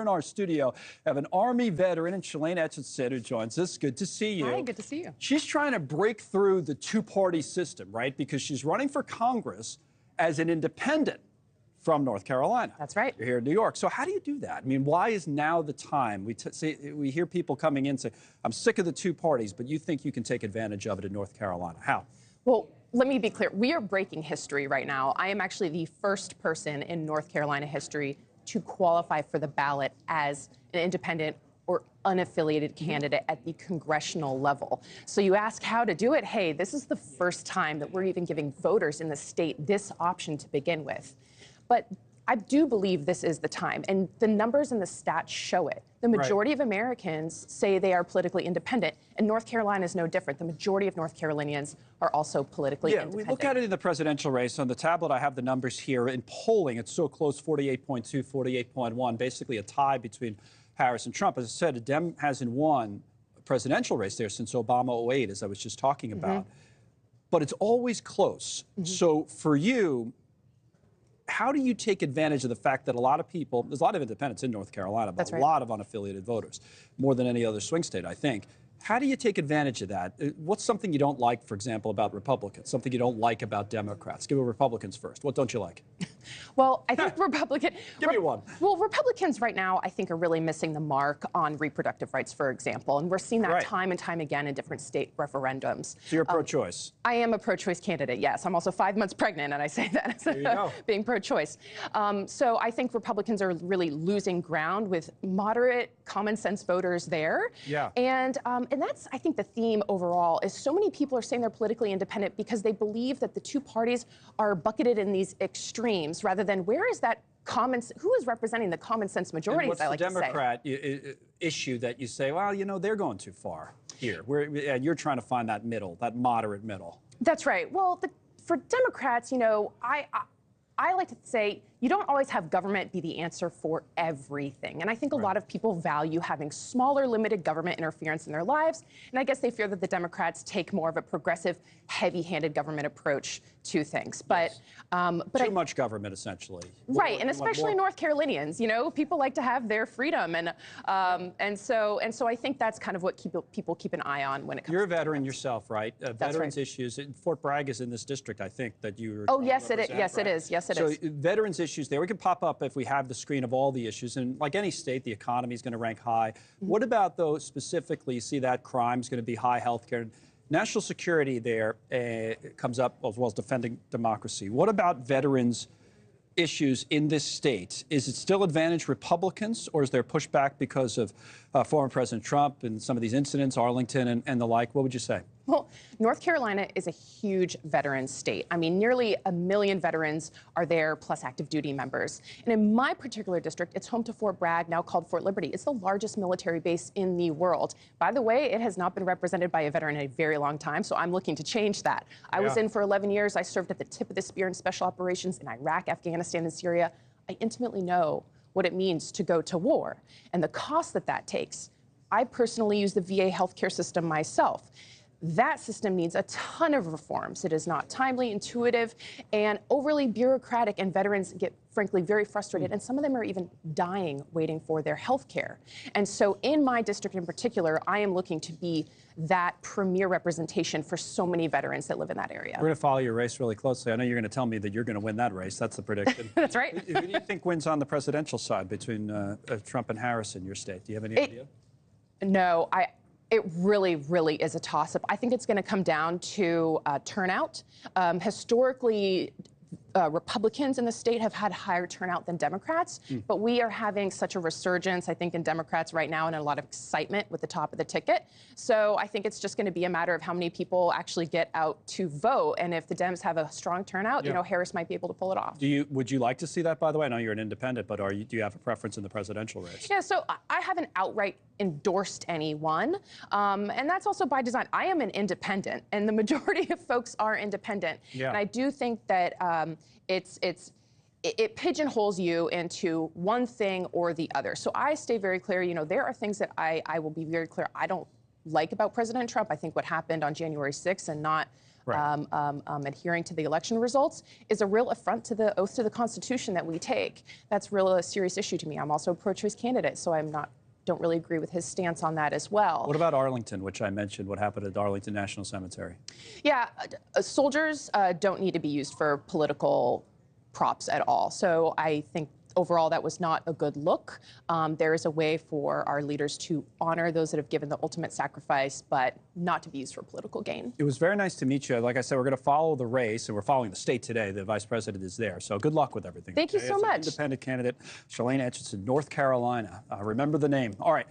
in our studio, have an Army veteran, and Shelane Etchison, who joins us. Good to see you. Hi, good to see you. She's trying to break through the two-party system, right? Because she's running for Congress as an independent from North Carolina. That's right. You're here in New York. So how do you do that? I mean, why is now the time? We hear people coming in say, I'm sick of the two parties, but you think you can take advantage of it in North Carolina. How? Well, let me be clear. We are breaking history right now. I am actually the first person in North Carolina history to qualify for the ballot as an independent or unaffiliated candidate at the congressional level. So you ask how to do it. Hey, this is the first time that we're even giving voters in the state this option to begin with. But I do believe this is the time, and the numbers and the stats show it. The majority of Americans say they are politically independent, and North Carolina is no different. The majority of North Carolinians are also politically independent. We look at it in the presidential race. On the tablet, I have the numbers here. In polling, it's so close, 48.2, 48.1, basically a tie between Harris and Trump. As I said, a Dem hasn't won a presidential race there since Obama 08, as I was just talking about. But it's always close. So for you, how do you take advantage of the fact that a lot of people, there's a lot of independents in North Carolina, but a lot of unaffiliated voters, more than any other swing state, I think. How do you take advantage of that? What's something you don't like, for example, about Republicans? Something you don't like about Democrats? Give me Republicans first. What don't you like? Well, I think Give me one. Well, Republicans right now, I think, are really missing the mark on reproductive rights, for example. And we're seeing that time and time again in different state referendums. So you're pro-choice? I am a pro-choice candidate, yes. I'm also 5 months pregnant, and I say that as being pro-choice. So I think Republicans are really losing ground with moderate, common sense voters there. And that's, I think, the theme overall is so many people are saying they're politically independent because they believe that the two parties are bucketed in these extremes rather than where is that who is representing the common sense majority, as I like to say. What's the Democrat issue that you say, well, you know, they're going too far here? And you're trying to find that middle, that moderate middle. That's right. Well, for Democrats, you know, I like to say you don't always have government be the answer for everything. And I think a lot of people value having smaller, limited government interference in their lives. And I guess they fear that the Democrats take more of a progressive, heavy-handed government approach to things. But too much government, essentially. Right, and especially North Carolinians. You know, people like to have their freedom, and so I think that's kind of what people keep an eye on when it comes. You're a veteran yourself, right? Veterans issues. Fort Bragg is in this district, I think, that you were. Oh, yes, it is. Yes, it is. Yes, it is. So veterans issues there. We can pop up if we have the screen of all the issues. And like any state, the economy is going to rank high. What about those specifically? You see that crime is going to be high, healthcare. National security there comes up, as well as defending democracy. What about veterans issues in this state? Is it still advantage Republicans, or is there pushback because of former President Trump and some of these incidents, Arlington and the like? What would you say? Well, North Carolina is a huge veteran state. I mean, nearly 1 million veterans are there, plus active duty members. And in my particular district, it's home to Fort Bragg, now called Fort Liberty. It's the largest military base in the world. By the way, it has not been represented by a veteran in a very long time, so I'm looking to change that. I was in for 11 years. I served at the tip of the spear in special operations in Iraq, Afghanistan, and Syria. I intimately know what it means to go to war and the cost that takes. I personally use the VA healthcare system myself. That system needs a ton of reforms. It is not timely, intuitive, and overly bureaucratic, and veterans get, frankly, very frustrated, and some of them are even dying waiting for their health care. And so in my district in particular, I am looking to be that premier representation for so many veterans that live in that area. We're going to follow your race really closely. I know you're going to tell me that you're going to win that race. That's the prediction. That's right. Who do you think wins on the presidential side between Trump and Harris in your state? Do you have any idea? No, it really, really is a toss-up. I think it's going to come down to turnout. Historically, Republicans in the state have had higher turnout than Democrats, but we are having such a resurgence, I think, in Democrats right now, and a lot of excitement with the top of the ticket. So I think it's just going to be a matter of how many people actually get out to vote. And if the Dems have a strong turnout, you know, Harris might be able to pull it off. Would you like to see that, by the way? I know you're an independent, but do you have a preference in the presidential race? Yeah, so I haven't outright endorsed anyone, and that's also by design. I am an independent, and the majority of folks are independent. And I do think that it pigeonholes you into one thing or the other. So I stay very clear. You know, there are things that I will be very clear I don't like about President Trump. I think what happened on January 6th and not Right. adhering to the election results is a real affront to the oath to the Constitution that we take. That's really a serious issue to me. I'm also a pro-choice candidate, so don't really agree with his stance on that as well. What about Arlington, which I mentioned, what happened at Arlington National Cemetery? Yeah, soldiers don't need to be used for political props at all. So I think overall that was not a good look. There is a way for our leaders to honor those that have given the ultimate sacrifice, but not to be used for political gain. It was very nice to meet you. Like I said, we're going to follow the race, and we're following the state today. The vice president is there. So good luck with everything. Thank you so much. Independent candidate, Shelane Etchison, North Carolina. Remember the name. All right.